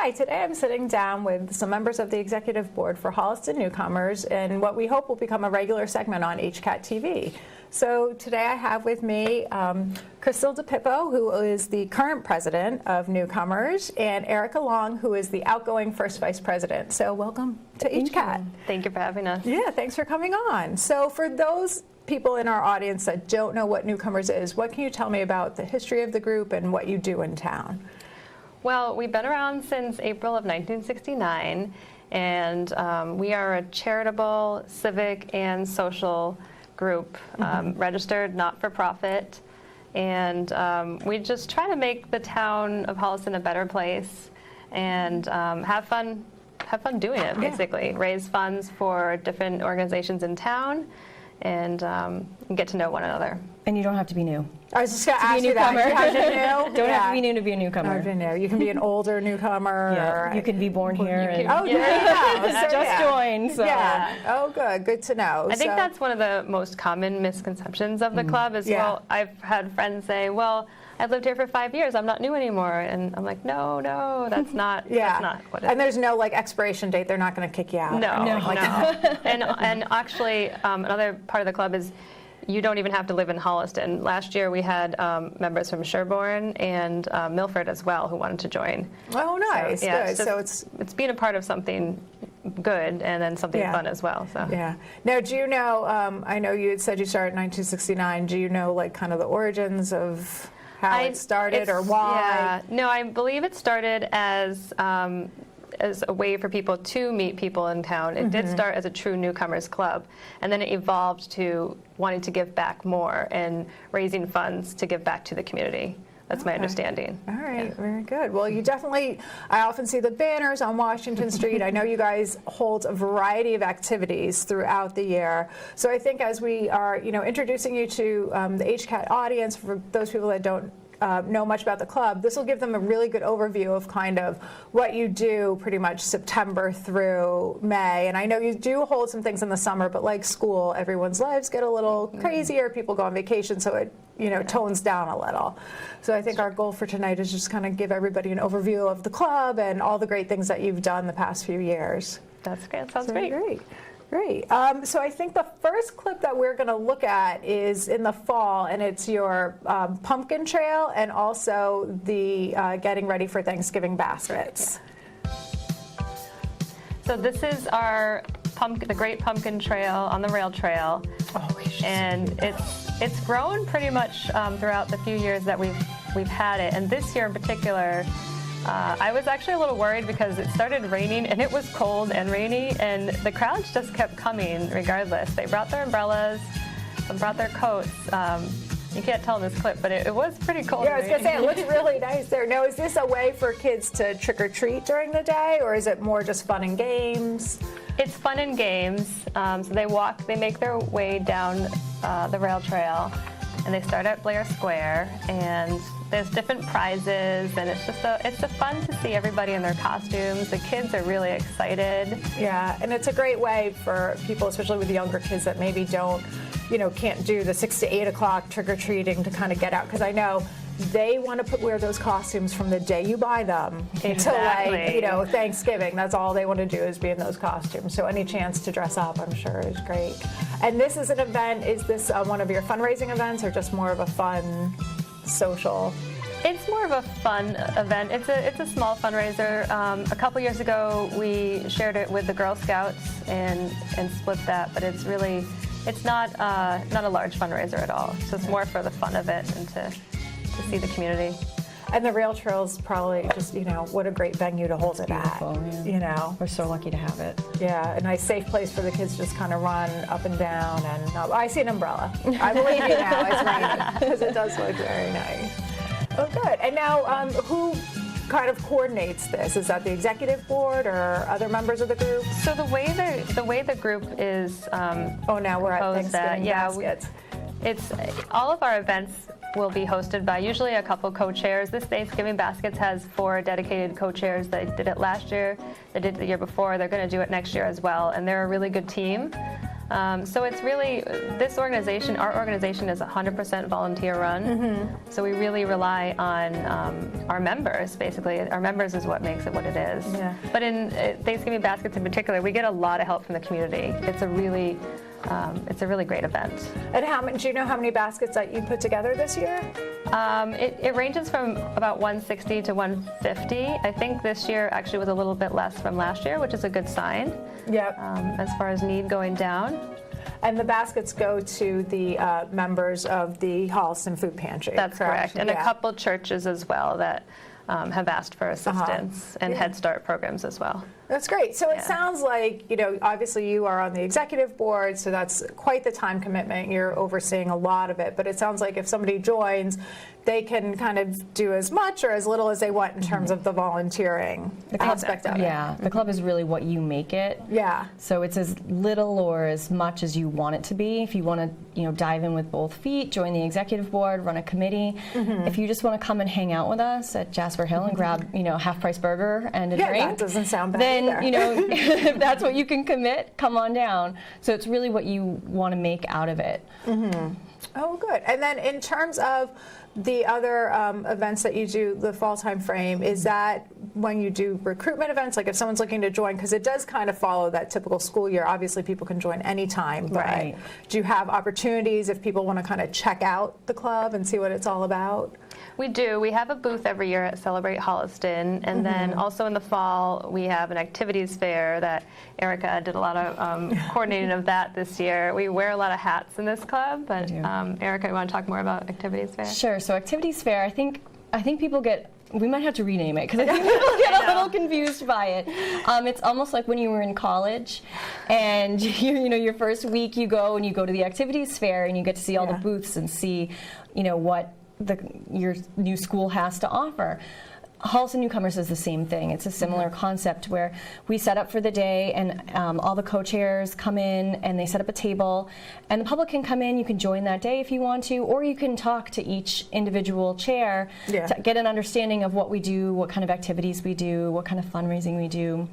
Hi, today I'm sitting down with some members of the executive board for Holliston Newcomers in what we hope will become a regular segment on HCAT TV. So today I have with me Crystal DePippo, who is the current president of Newcomers, and Erica Long, who is the outgoing first vice president. So welcome to HCAT. Thank you for having us. Yeah, thanks for coming on. So for those people in our audience that don't know what Newcomers is, what can you tell me about the history of the group and what you do in town? Well, we've been around since April of 1969, and we are a charitable, civic, and social group, registered, not-for-profit, and we just try to make the town of Holliston a better place and have fun doing it, basically. Raise funds for different organizations in town and get to know one another. And you don't have to be new. I was just going to ask you that. You have to be new? Don't have to be new to be a newcomer. You can be an older newcomer. Yeah. Or you can be born here. Oh, yeah. Just joined. So. Yeah. Oh, good. Good to know. I think that's one of the most common misconceptions of the club is, well, I've had friends say, well, I've lived here for 5 years. I'm not new anymore. And I'm like, no, that's not, that's not what it is. And there's no like expiration date. They're not going to kick you out. No. And actually, another part of the club is you don't even have to live in Holliston. Last year we had members from Sherborne and Milford as well who wanted to join. Oh, nice. So, yeah, good. It's being a part of something good and then something fun as well. So. Yeah. Now, do you know, I know you had said you started in 1969. Do you know like kind of the origins of how it started or why? Yeah. No, I believe it started as a way for people to meet people in town. It did start as a true newcomers club, and then it evolved to wanting to give back more and raising funds to give back to the community. That's my understanding. All right, very good. Well, you definitely, I often see the banners on Washington Street. I know you guys hold a variety of activities throughout the year. So I think as we are, introducing you to the HCAT audience, for those people that don't know much about the club, this will give them a really good overview of kind of what you do pretty much September through May. And I know you do hold some things in the summer, but like school, everyone's lives get a little crazier. People go on vacation, so it tones down a little. So I think our goal for tonight is just kind of give everybody an overview of the club and all the great things that you've done the past few years. That's good. Sounds great. Great. So I think the first clip that we're going to look at is in the fall, and it's your pumpkin trail and also the getting ready for Thanksgiving baskets. So this is our the Great Pumpkin Trail on the rail trail, and it's grown pretty much throughout the few years that we've had it, and this year in particular. I was actually a little worried because it started raining and it was cold and rainy, and the crowds just kept coming regardless. They brought their umbrellas, some brought their coats. You can't tell in this clip, but it was pretty cold. Yeah, I was going to say, it looks really nice there. Now, is this a way for kids to trick or treat during the day, or is it more just fun and games? It's fun and games. So they make their way down the rail trail, and they start at Blair Square, and there's different prizes, and it's fun to see everybody in their costumes. The kids are really excited. Yeah, and it's a great way for people, especially with the younger kids that maybe can't do the 6 to 8 o'clock trick-or-treating to kind of get out, because I know they want to wear those costumes from the day you buy them until Thanksgiving. That's all they want to do is be in those costumes. So any chance to dress up, I'm sure, is great. And this is an event. Is this one of your fundraising events, or just more of a fun social? It's more of a fun event. It's a small fundraiser. A couple years ago, we shared it with the Girl Scouts and split that. But it's not a large fundraiser at all. So it's more for the fun of it and to see the community. And the rail trail's probably just, what a great venue to hold it at. Yeah. We're so lucky to have it. Yeah, a nice safe place for the kids to just kind of run up and down. And I see an umbrella. I believe you now. It's raining, because it does look very nice. Oh, good. And now, who kind of coordinates this? Is that the executive board or other members of the group? So the way the group is now we're at Thanksgiving baskets. It's all of our events will be hosted by usually a couple co-chairs. This Thanksgiving Baskets has 4 dedicated co-chairs. They did it last year. They did it the year before. They're going to do it next year as well, and they're a really good team. So it's really, this organization, our organization is 100% volunteer run. So we really rely on our members, basically. Our members is what makes it what it is. Yeah. But in Thanksgiving baskets in particular, we get a lot of help from the community. It's a really great event. And do you know how many baskets that you put together this year? It ranges from about 160 to 150. I think this year actually was a little bit less from last year, which is a good sign. Yep. As far as need going down. And the baskets go to the members of the Holliston Food Pantry. That's correct. And Yeah. a couple churches as well that have asked for assistance and Head Start programs as well. That's great. So it Yeah. sounds like, obviously you are on the executive board, so that's quite the time commitment. You're overseeing a lot of it. But it sounds like if somebody joins, they can kind of do as much or as little as they want in terms of the volunteering aspect of it. Yeah, the club is really what you make it. Yeah. So it's as little or as much as you want it to be. If you want to, dive in with both feet, join the executive board, run a committee. If you just want to come and hang out with us at Jasper Hill and grab, half-price burger and a drink. That doesn't sound bad then, either. if that's what you can commit, come on down. So it's really what you want to make out of it. Oh, good. And then in terms of the other events that you do, the fall time frame, is that when you do recruitment events, like if someone's looking to join, because it does kind of follow that typical school year. Obviously, people can join anytime, but Right. do you have opportunities if people want to kind of check out the club and see what it's all about? We do. We have a booth every year at Celebrate Holliston, and then also in the fall we have an activities fair that Erica did a lot of coordinating of that this year. We wear a lot of hats in this club, but Erica, you want to talk more about activities fair? Sure. So activities fair, I think people get. We might have to rename it because I think people get a little confused by it. It's almost like when you were in college, and your first week you go to the activities fair and you get to see all the booths and see, what your new school has to offer. Holliston Newcomers is the same thing. It's a similar concept where we set up for the day and all the co-chairs come in and they set up a table and the public can come in. You can join that day if you want to, or you can talk to each individual chair to get an understanding of what we do, what kind of activities we do, what kind of fundraising we do.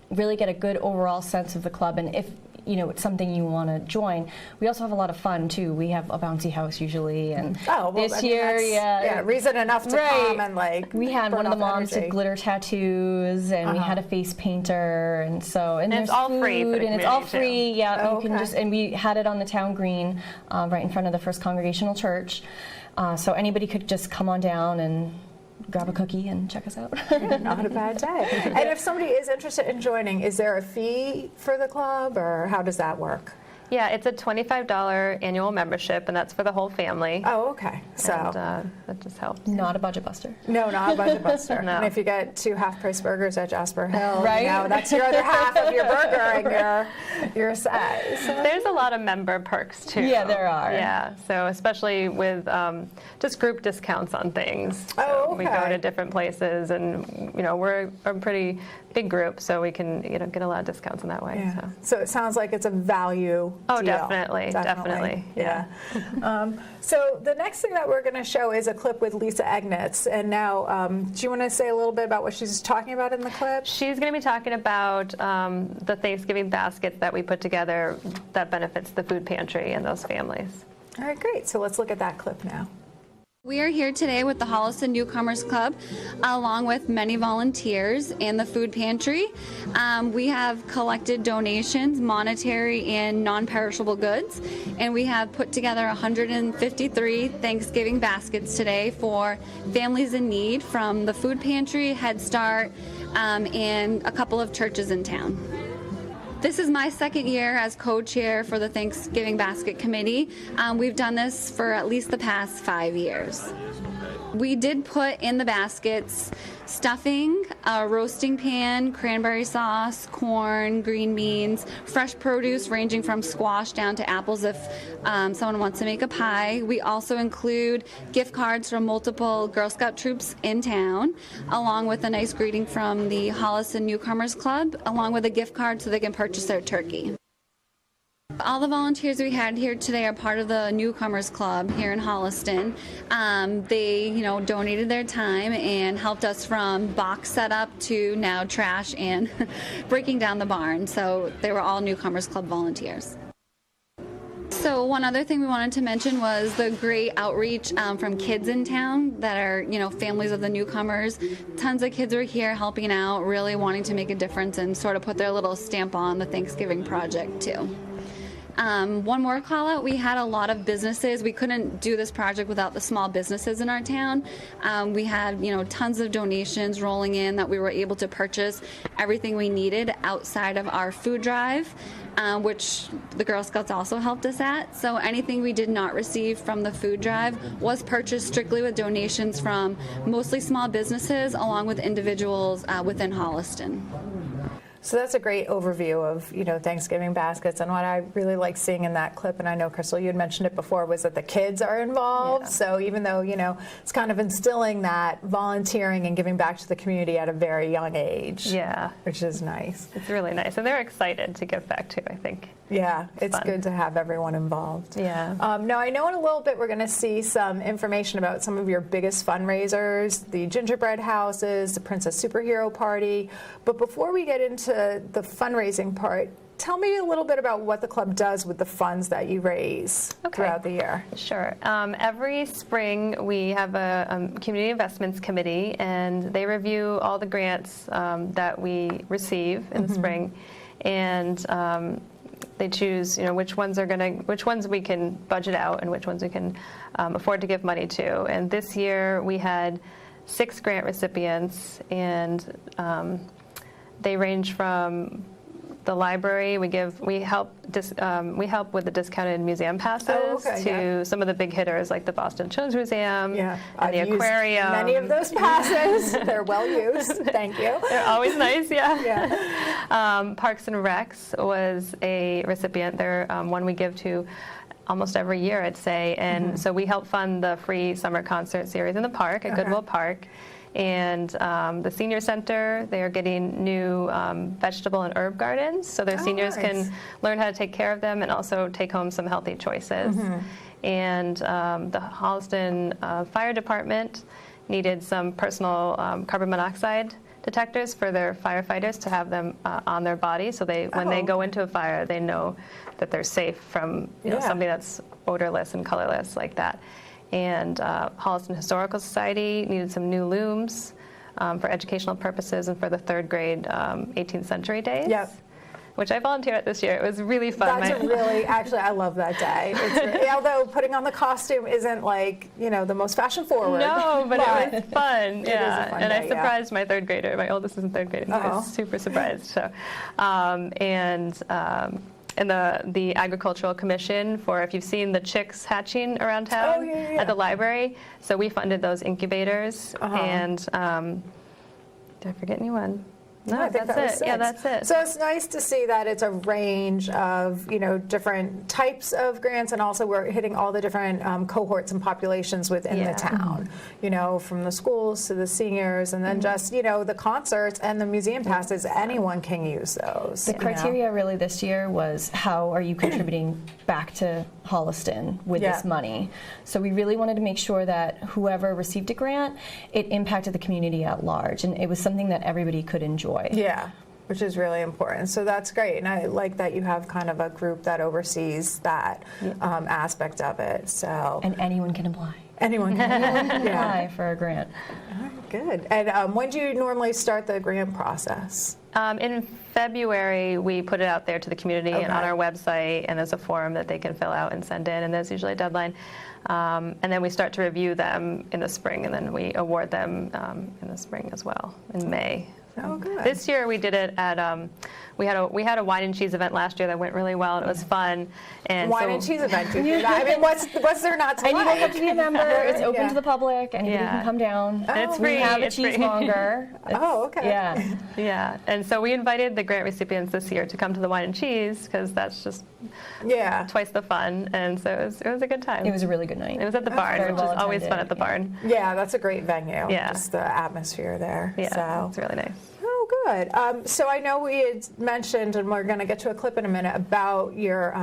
Really get a good overall sense of the club, and if it's something you want to join. We also have a lot of fun too. We have a bouncy house usually, and this year, reason enough to come and we had one of the moms energy. did glitter tattoos, and we had a face painter, and it's all free for the and it's all community, free. too. Yeah, you can just, and we had it on the town green, right in front of the First Congregational Church, so anybody could just come on down and grab a cookie and check us out. Not a bad day. And if somebody is interested in joining, is there a fee for the club, or how does that work? Yeah, it's a $25 annual membership, and that's for the whole family. Oh, okay. So And, that just helps. Not a budget buster. no, not a budget buster. No. And if you get 2 half-price burgers at Jasper Hill, Right? that's your other half of your burger and your set. So, There's a lot of member perks too. Yeah, there are. Yeah, so especially with just group discounts on things. So we go okay. to different places, and we're a pretty big group, so we can get a lot of discounts in that way. yeah. So it sounds like it's a value Oh, deal. definitely. Yeah. So the next thing that we're going to show is a clip with Lisa Egnitz. And now, do you want to say a little bit about what she's talking about in the clip? She's going to be talking about the Thanksgiving baskets that we put together that benefits the food pantry and those families. All right, great. So let's look at that clip now. We are here today with the Holliston Newcomers Club, along with many volunteers and the food pantry. We have collected donations, monetary and non-perishable goods, and we have put together 153 Thanksgiving baskets today for families in need from the food pantry, Head Start, and a couple of churches in town. This is my second year as co-chair for the Thanksgiving Basket Committee. We've done this for at least the past 5 years. We did put in the baskets stuffing, a roasting pan, cranberry sauce, corn, green beans, fresh produce ranging from squash down to apples if someone wants to make a pie. We also include gift cards from multiple Girl Scout troops in town, along with a nice greeting from the Holliston Newcomers Club, along with a gift card so they can purchase their turkey. All the volunteers we had here today are part of the Newcomers Club here in Holliston. They, donated their time and helped us from box setup to now trash and breaking down the barn. So they were all Newcomers Club volunteers. So one other thing we wanted to mention was the great outreach from kids in town that are, families of the newcomers. Tons of kids were here helping out, really wanting to make a difference and sort of put their little stamp on the Thanksgiving project too. One more call out, we had a lot of businesses. We couldn't do this project without the small businesses in our town. We had, tons of donations rolling in that we were able to purchase everything we needed outside of our food drive, which the Girl Scouts also helped us at. So anything we did not receive from the food drive was purchased strictly with donations from mostly small businesses along with individuals within Holliston. So that's a great overview of, Thanksgiving baskets. And what I really like seeing in that clip, and I know, Crystal, you had mentioned it before, was that the kids are involved. Yeah. So even though, it's kind of instilling that volunteering and giving back to the community at a very young age. Yeah. Which is nice. It's really nice. And they're excited to give back too, I think. Yeah, it's fun. good to have everyone involved. Yeah. Now, I know in a little bit we're going to see some information about some of your biggest fundraisers, the gingerbread houses, the Princess Superhero Party. But before we get into the fundraising part, tell me a little bit about what the club does with the funds that you raise throughout the year. Sure. Every spring we have a community investments committee, and they review all the grants that we receive in the spring, and they choose, which ones we can budget out and which ones we can afford to give money to. And this year we had 6 grant recipients, and they range from the library. We help with the discounted museum passes to some of the big hitters like the Boston Children's Museum and the aquarium. Many of those passes. They're well used. Thank you. They're always nice. Yeah. Parks and Recs was a recipient. They're one we give to almost every year, I'd say. And so we help fund the free summer concert series in the park at Goodwill Park. And the senior center, they are getting new vegetable and herb gardens, so their seniors can learn how to take care of them and also take home some healthy choices. And the Holliston Fire Department needed some personal carbon monoxide detectors for their firefighters to have them on their body, so when they go into a fire, they know that they're safe from something that's odorless and colorless like that. And Holliston Historical Society needed some new looms for educational purposes and for the 3rd grade 18th century days. Yep. Which I volunteered at this year. It was really fun. Actually, I love that day. Although putting on the costume isn't like, the most fashion forward. No, but it was fun. It is a fun day, I surprised my 3rd grader. My oldest is in 3rd grade, and he was super surprised. So, and the Agricultural Commission for, if you've seen the chicks hatching around town at the library. So we funded those incubators. And did I forget anyone? No, I think that's it. Yeah, that's it. So it's nice to see that it's a range of, different types of grants, and also we're hitting all the different cohorts and populations within the town, from the schools to the seniors, and then just, the concerts and the museum passes, anyone can use those. The criteria really this year was, how are you contributing back to Holliston with this money? So we really wanted to make sure that whoever received a grant, it impacted the community at large, and it was something that everybody could enjoy. Yeah, which is really important. So that's great. And I like that you have kind of a group that oversees that aspect of it. So And anyone can apply. Anyone can apply for a grant. All right, good. And when do you normally start the grant process? In February, we put it out there to the community and on our website, and there's a form that they can fill out and send in, and there's usually a deadline. And then we start to review them in the spring, and then we award them in the spring as well, in May. Oh, good. This year we did it at we had a wine and cheese event last year that went really well, and it was fun. And wine and cheese event. I mean, what's there not to like? And you don't like? have to be a member. It's open to the public. Anybody can come down. And it's free. We have a cheesemonger. Okay. Yeah. And so we invited the grant recipients this year to come to the wine and cheese, because that's just twice the fun. And so it was a good time. It was a really good night. It was at the barn, which is always fun at the barn. Yeah, that's a great venue. Yeah. Just the atmosphere there. Yeah, So it's really nice. Oh, Oh, good. So I know we had mentioned, and we're going to get to a clip in a minute, about your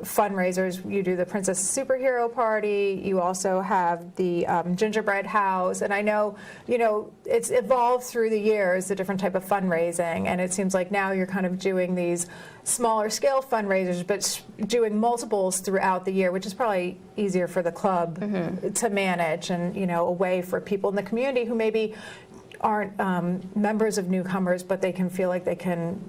fundraisers. You do the Princess Superhero Party. You also have the Gingerbread House. And I know, it's evolved through the years, the different type of fundraising. And it seems like now you're kind of doing these smaller scale fundraisers, but doing multiples throughout the year, which is probably easier for the club to manage, and, a way for people in the community who maybe aren't members of Newcomers, but they can feel like they can,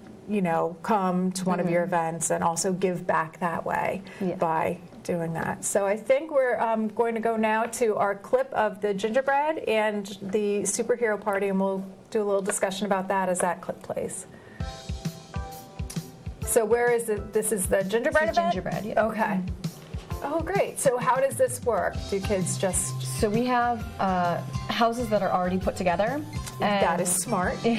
come to one of your events and also give back that way by doing that. So I think we're going to go now to our clip of the gingerbread and the superhero party, and we'll do a little discussion about that as that clip plays. So where is it? This is the gingerbread event? Gingerbread, yeah. Okay. Oh, great. So how does this work? Do kids just... So we have houses that are already put together. That is smart. You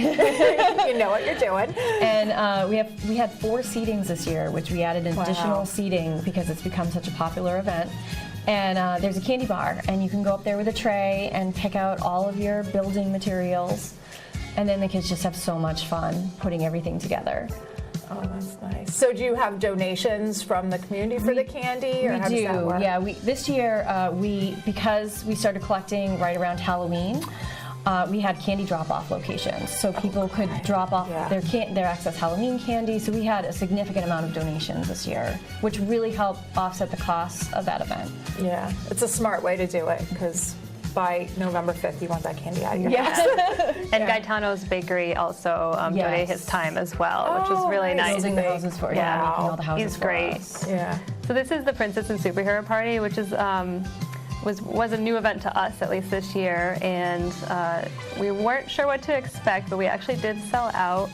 know what you're doing. And we had 4 seatings this year, which we added additional seating because it's become such a popular event. And there's a candy bar, and you can go up there with a tray and pick out all of your building materials. And then the kids just have so much fun putting everything together. Oh, that's nice. So do you have donations from the community for the candy, or how does that work? Yeah. This year, because we started collecting right around Halloween, we had candy drop-off locations, so people could drop off their excess Halloween candy. So we had a significant amount of donations this year, which really helped offset the costs of that event. Yeah, it's a smart way to do it, because by November 5th, you want that candy out of your house. And Gaetano's Bakery also donated his time as well, which was really nice. Building the houses for making all the houses he's great. Yeah. So this is the Princess and Superhero Party, which is was a new event to us, at least this year, and we weren't sure what to expect, but we actually did sell out.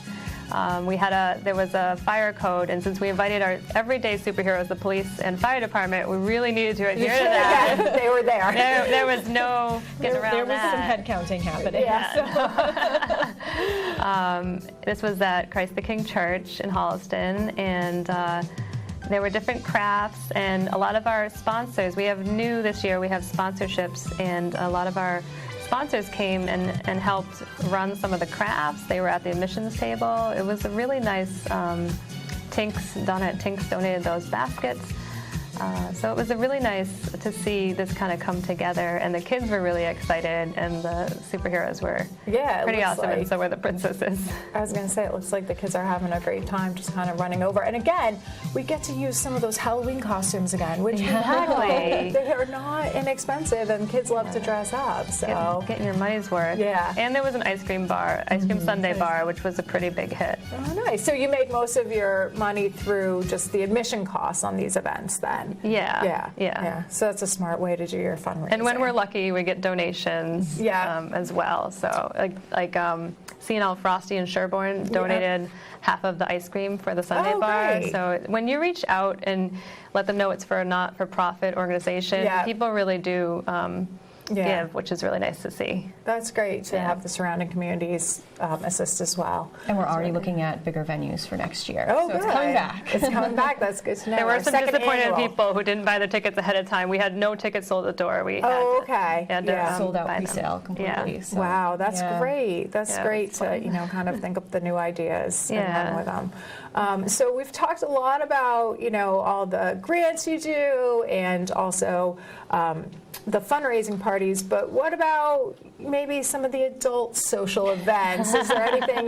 There was a fire code, and since we invited our everyday superheroes, the police and fire department, we really needed to adhere to that. Yeah, they were there. There was no getting around There was that. some head counting happening. This was at Christ the King Church in Holliston, and there were different crafts, and a lot of our sponsors, we have new this year, we have sponsorships, and a lot of our sponsors came and helped run some of the crafts. They were at the admissions table. It was a really nice, Donna at Tinks donated those baskets. So it was really nice to see this kind of come together, and the kids were really excited, and the superheroes were pretty awesome, and so were the princesses. I was going to say, it looks like the kids are having a great time just kind of running over. And again, we get to use some of those Halloween costumes again, which they are not inexpensive, and kids love to dress up. So getting your money's worth. Yeah. And there was an ice cream sundae bar, which was a pretty big hit. Oh, nice. So you make most of your money through just the admission costs on these events then? Yeah. So that's a smart way to do your fundraising. And when we're lucky, we get donations as well. So like C&L Frosty and Sherborne donated half of the ice cream for the sundae bar. Great. So when you reach out and let them know it's for a not-for-profit organization, people really do give, which is really nice to see. That's great to have the surrounding communities assist as well. And we're already looking at bigger venues for next year. Oh, so good. It's coming back. It's coming back. That's good to know. There were some disappointed people who didn't buy their tickets ahead of time. We had no tickets sold at the door. We had sold out pre-sale completely. So. Wow, that's great. That's great to kind of think up the new ideas and run with them. So we've talked a lot about all the grants you do, and also the fundraising parties, but what about maybe some of the adult social events? Is there anything,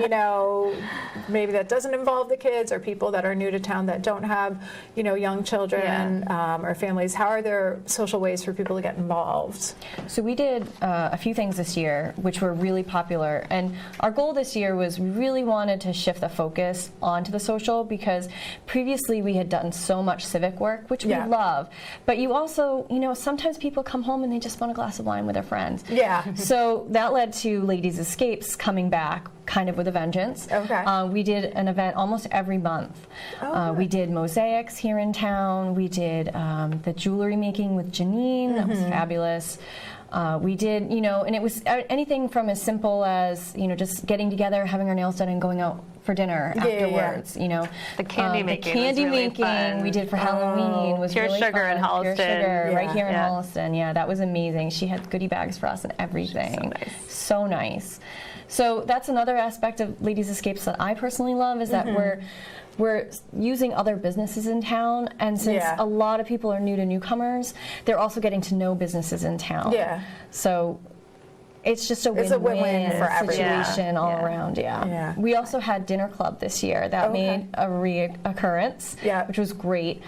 maybe that doesn't involve the kids, or people that are new to town that don't have, young children or families? How are there social ways for people to get involved? So we did a few things this year which were really popular, and our goal this year was we really wanted to shift the focus onto the social, because previously we had done so much civic work, which we love, but you also, sometimes people come home and they just want a glass of wine with their friends. So that led to Ladies Escapes coming back kind of with a vengeance. We did an event almost every month. We did mosaics here in town. We did the jewelry making with Janine. That was fabulous. We did, and it was anything from as simple as, just getting together, having our nails done, and going out for dinner afterwards. You know, The candy making the candy was really making fun. we did for Halloween was Pure really Sugar fun. in Holliston. Pure Sugar, right Yeah. here in Yeah. Holliston. Yeah, that was amazing. She had goodie bags for us and everything. nice. So nice. So that's another aspect of Ladies Escapes that I personally love is that we're using other businesses in town, and since Yeah. a lot of people are new to Newcomers, they're also getting to know businesses in town. Yeah. So it's just a It's a win-win win-win for everyone. situation all Yeah. around. Yeah. Yeah. We also had dinner club this year that Okay. made a reoccurrence, Yeah. which was great.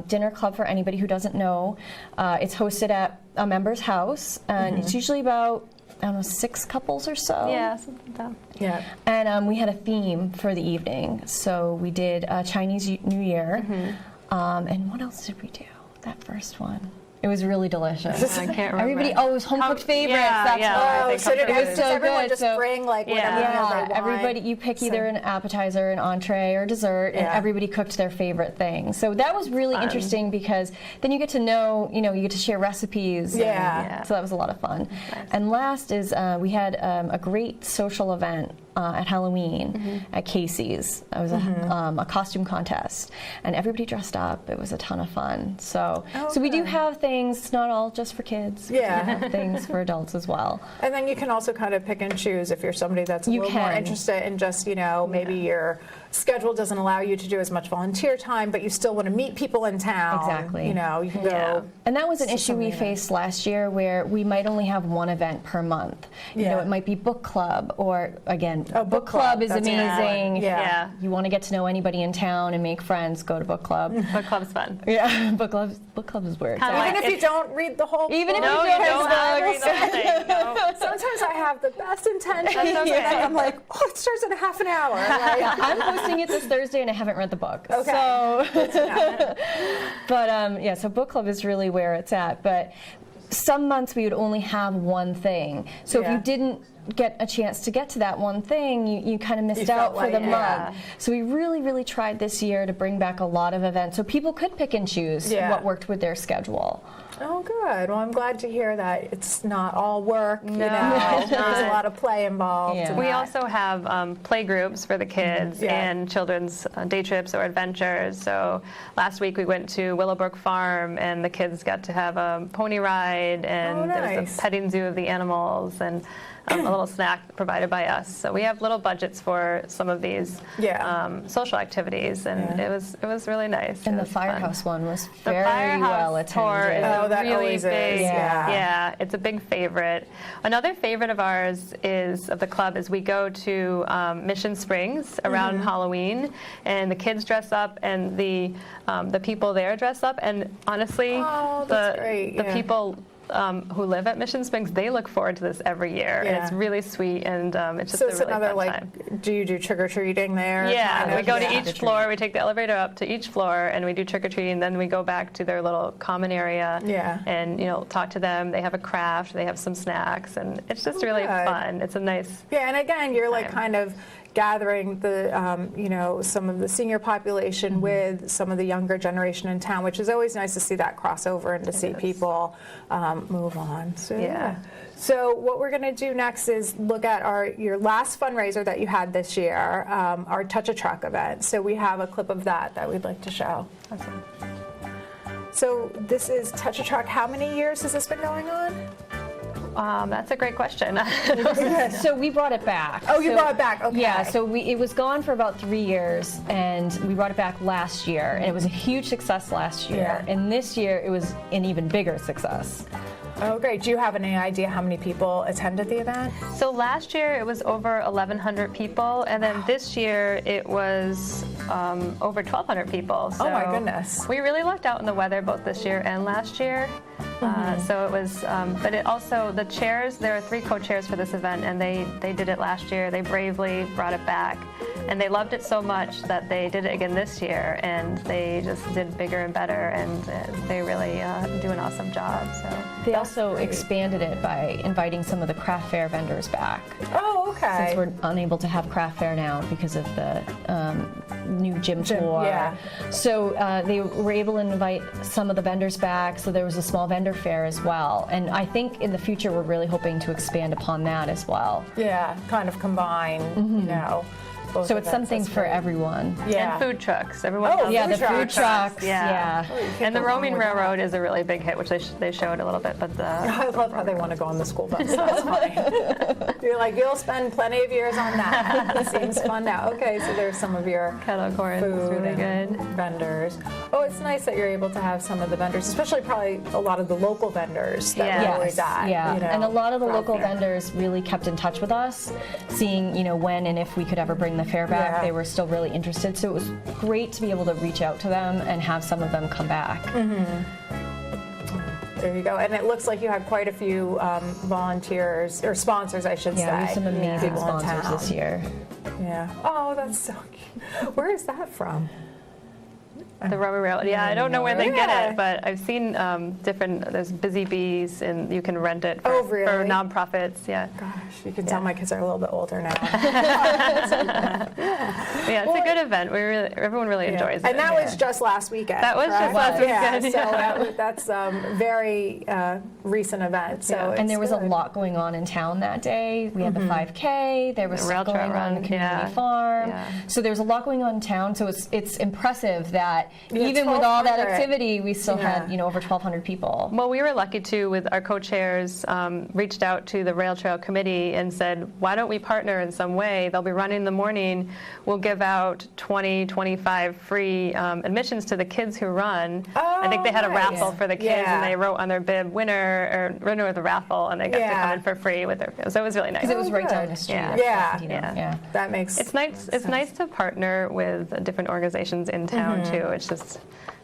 Dinner club, for anybody who doesn't know, it's hosted at a member's house, and it's usually about, I don't know, 6 couples or so. Yeah, something like that. Yeah. And we had a theme for the evening. So we did Chinese New Year. And what else did we do? That first one. It was really delicious. I can't remember. Everybody, it was home cooked favorites. Yeah, That's yeah. why. Oh, they so come did from It was food. so everyone good, just so- bring like whatever meal they Yeah, want? everybody, you pick So- either an appetizer, an entree, or dessert, and Yeah. everybody cooked their favorite thing. So that was really Fun. interesting because then you get to know, you get to share recipes. and- Yeah. So that was a lot of fun. And last is we had a great social event at Halloween at Casey's. It was a costume contest, and everybody dressed up. It was a ton of fun. So, so we do have things. It's not all just for kids. We do Yeah. have things for adults as well. And then you can also kind of pick and choose if you're somebody that's a You little more can. interested in just, maybe your schedule doesn't allow you to do as much volunteer time, but you still want to meet people in town. Exactly. You can Yeah. go. And that was an So issue we something faced last year where we might only have one event per month. Yeah. It might be book club or, again, Oh, book club is that's a good one. amazing. If Yeah. you want to get to know anybody in town and make friends, go to book club. Book club's fun. Yeah, book club is where it's Kinda at. Even like if you it's- don't read the whole Even if book. No, you you don't don't have to read the whole thing. No. Sometimes I have the best intentions, That's okay. and then I'm like, oh, it starts in a half an hour. Like, I'm posting it this Thursday and I haven't read the book. Okay. So, yeah. but so book club is really where it's at. But some months we would only have one thing. So if Yeah. you didn't get a chance to get to that one thing, you kind of missed You out felt for the like- month. So we really, really tried this year to bring back a lot of events so people could pick and choose Yeah. what worked with their schedule. Oh, good. Well, I'm glad to hear that it's not all work. No, There's it's not. a lot of play involved. Yeah. in We that. also have play groups for the kids Yeah. and children's day trips or adventures. So last week we went to Willowbrook Farm and the kids got to have a pony ride and there was nice. a petting zoo of the animals and a little snack provided by us. So we have little budgets for some of these social activities, and Yeah. it was really nice. And It the was fun. Firehouse one was The very Firehouse well tour attended. is Oh, a that really always is, big, yeah. it's a big favorite. Another favorite of ours of the club is we go to Mission Springs around Mm-hmm. Halloween, and the kids dress up, and the people there dress up, and honestly, Oh, that's great, the yeah. people who live at Mission Springs, they look forward to this every year, and Yeah. it's really sweet, and it's just So a it's really another fun time. do you do trick or treating there? Yeah, kind of? we go to Yeah. each floor. We take the elevator up to each floor, and we do trick or treating. Then we go back to their little common area, Yeah. and talk to them. They have a craft. They have some snacks, and it's just really good. fun. It's a nice. Yeah, and again, you're like time. kind of gathering the, some of the senior population Mm-hmm. with some of the younger generation in town, which is always nice to see that crossover and to see is. people move on. So, Yeah. So what we're going to do next is look at your last fundraiser that you had this year, our Touch a Truck event. So we have a clip of that we'd like to show. Awesome. So this is Touch a Truck. How many years has this been going on? That's a great question. So we brought it back. Oh, you So- brought it back. Okay. Yeah, so it was gone for about 3 years, and we brought it back last year, and it was a huge success last year. Yeah. And this year, it was an even bigger success. Oh, great. Do you have any idea how many people attended the event? So last year it was over 1,100 people, and then this year it was over 1,200 people. So Oh, my goodness. We really lucked out in the weather both this year and last year. So it was, but it also, the chairs, there are 3 co-chairs for this event, and they did it last year. They bravely brought it back, and they loved it so much that they did it again this year, and they just did bigger and better, and they really do an awesome job. So. They also expanded it by inviting some of the craft fair vendors back. Oh, okay. Since we're unable to have craft fair now because of the new gym floor. yeah. So they were able to invite some of the vendors back, so there was a small vendor fair as well. And I think in the future we're really hoping to expand upon that as well. Yeah, kind of combine, both So it's events. something That's for great. everyone. Yeah. And food trucks. Everyone Oh, loves Yeah, Food the food trucks. trucks. Yeah. Yeah. And the go wrong roaming with that. railroad is a really big hit, which they showed a little bit. But I love how they want to go on the school bus. That's fine. You're like, you'll spend plenty of years on that. It seems fun now. Okay, so there's some of your kettle corn is food really and good. vendors. Oh, it's nice that you're able to have some of the vendors, especially probably a lot of the local vendors that Yeah. were always Yes, at. yeah, you know, and a lot of the throughout local year. vendors really kept in touch with us, seeing when and if we could ever bring the fair back. Yeah. They were still really interested, so it was great to be able to reach out to them and have some of them come back. There you go. And it looks like you had quite a few volunteers, or sponsors, I should Yeah, we say. have some amazing people in sponsors town. this year. Yeah. Oh, that's so cute. Where is that from? The roaming railroad. Yeah, I don't know where they get Yeah. it, but I've seen different. There's Busy Bees, and you can rent it for, Oh, really? for nonprofits. Yeah. Gosh, you can tell my kids are a little bit older now. Yeah, it's a good event. Everyone really enjoys it. And that was just last weekend. That was just correct? last Yeah, weekend, so yeah. that's very recent event. So Yeah. it's And there was a good. lot going on in town that day. We had the 5K. There was The stuff rail going trail on in run, the community yeah. farm. Yeah. So there's a lot going on in town. So it's impressive that Yeah, even with all that 1,200. activity, we still Yeah. had over 1,200 people. Well, we were lucky too with our co-chairs reached out to the Rail Trail Committee and said, why don't we partner in some way? They'll be running in the morning. We'll give out 20, 25 free admissions to the kids who run. I think they had a nice. raffle for the kids, Yeah. and they wrote on their bib winner of the raffle, and they got to Yeah. come in for free with their. So it was really nice. Because it was right good. down the street. Yeah. Yeah. Yeah. That makes It's nice. It's nice to partner with different organizations in town too. It's just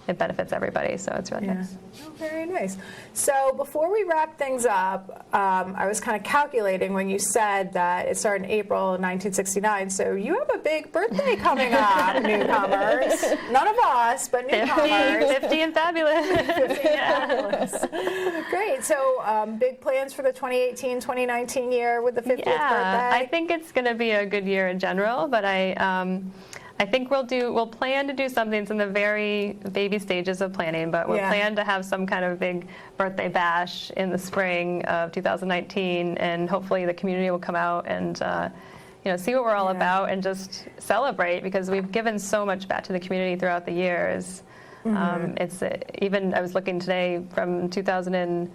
it benefits everybody, so it's really nice. Oh, very nice. So before we wrap things up, I was kind of calculating when you said that it started in April 1969. So you have a big birthday coming up, newcomers. None of us, but newcomers. 50 and fabulous. Fabulous. Great. So big plans for the 2018-2019 year with the 50th Yeah, birthday? I think it's going to be a good year in general, but I think we'll plan to do something. It's in the very baby stages of planning, but we'll Yeah. plan to have some kind of big birthday bash in the spring of 2019, and hopefully the community will come out and see what we're all Yeah. about and just celebrate, because we've given so much back to the community throughout the years. It's even I was looking today from 2000 and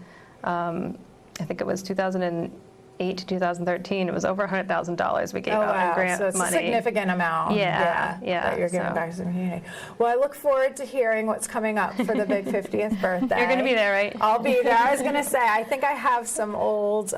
I think it was 2008 to 2013. It was over $100,000 we gave Oh, out wow. in grant So it's money. a significant amount. Yeah, that you're giving so. back to the community. Well, I look forward to hearing what's coming up for the big 50th birthday. You're going to be there, right? I'll be there. I was going to say, I think I have some old,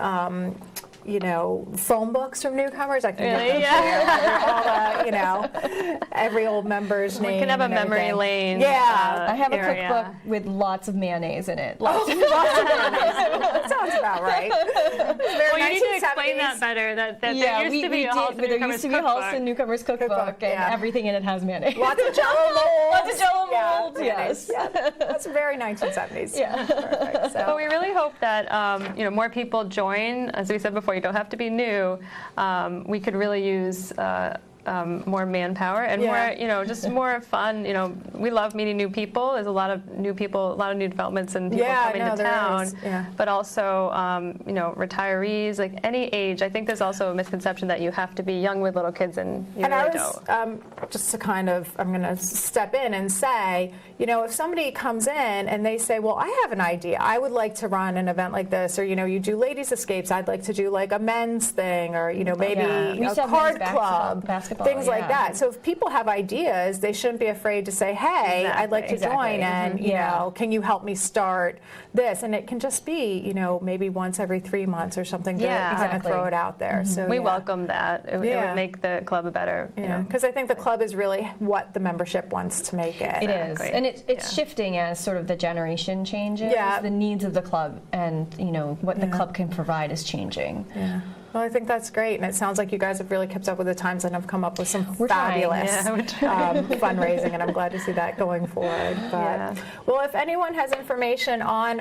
phone books from newcomers. I can get Really? them Yeah. for you. All the, every old member's name. We can have a and memory everything. lane. Yeah. I have a area. cookbook with lots of mayonnaise in it. Lots of that sounds about right. Well, you need to explain 1970s. that better. That there Yeah, used to be we a did, Holliston but there Newcomers used to be a cookbook. Holliston Newcomers cookbook, Cookbook, and yeah. everything in it has mayonnaise. Lots of Jello molds. Lots of Jell-O Yeah, molds, mayonnaise. yes. Yeah, that's very 1970s. Yeah. Perfect. So. But we really hope that more people join. As we said before, you don't have to be new. We could really use more manpower and Yeah. more, just more fun. We love meeting new people. There's a lot of new people, a lot of new developments and people Yeah, coming no, to there town. is. Yeah. But also, retirees, like any age. I think there's also a misconception that you have to be young with little kids, and you And I really was, don't. just to I'm going to step in and say, if somebody comes in and they say, well, I have an idea. I would like to run an event like this, or, you do ladies' escapes. I'd like to do like a men's thing, or, maybe Yeah. We a used to have card men's club, basketball, things like yeah. that. So if people have ideas, they shouldn't be afraid to say, hey, I'd like to Exactly. join, and, Yeah. can you help me start this? And it can just be, maybe once every 3 months or something to Yeah. kind of Exactly. throw it out there. So We yeah. welcome that. It Yeah. would make the club a better, Because I think the club is really what the membership wants to make it. It is, Exactly. and it's Yeah. shifting as sort of the generation changes. Yeah. The needs of the club and what the club can provide is changing. Yeah. Well, I think that's great, and it sounds like you guys have really kept up with the times and have come up with some We're trying. fabulous Yeah, we're trying. fundraising, and I'm glad to see that going forward. But, Yeah. Well, if anyone has information on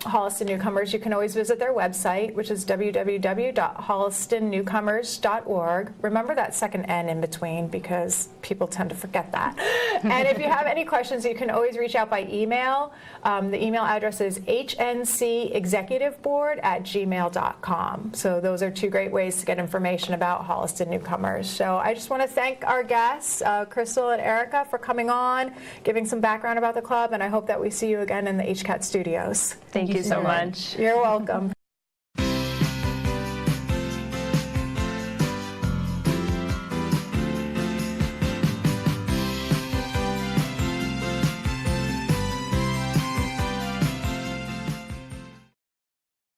Holliston Newcomers, you can always visit their website, which is www.hollistonnewcomers.org. Remember that second N in between, because people tend to forget that. And if you have any questions, you can always reach out by email. The email address is hncexecutiveboard@gmail.com. So those are two great ways to get information about Holliston Newcomers. So I just want to thank our guests, Crystal and Erica, for coming on, giving some background about the club, and I hope that we see you again in the HCAT studios. Thank you so much. You're welcome.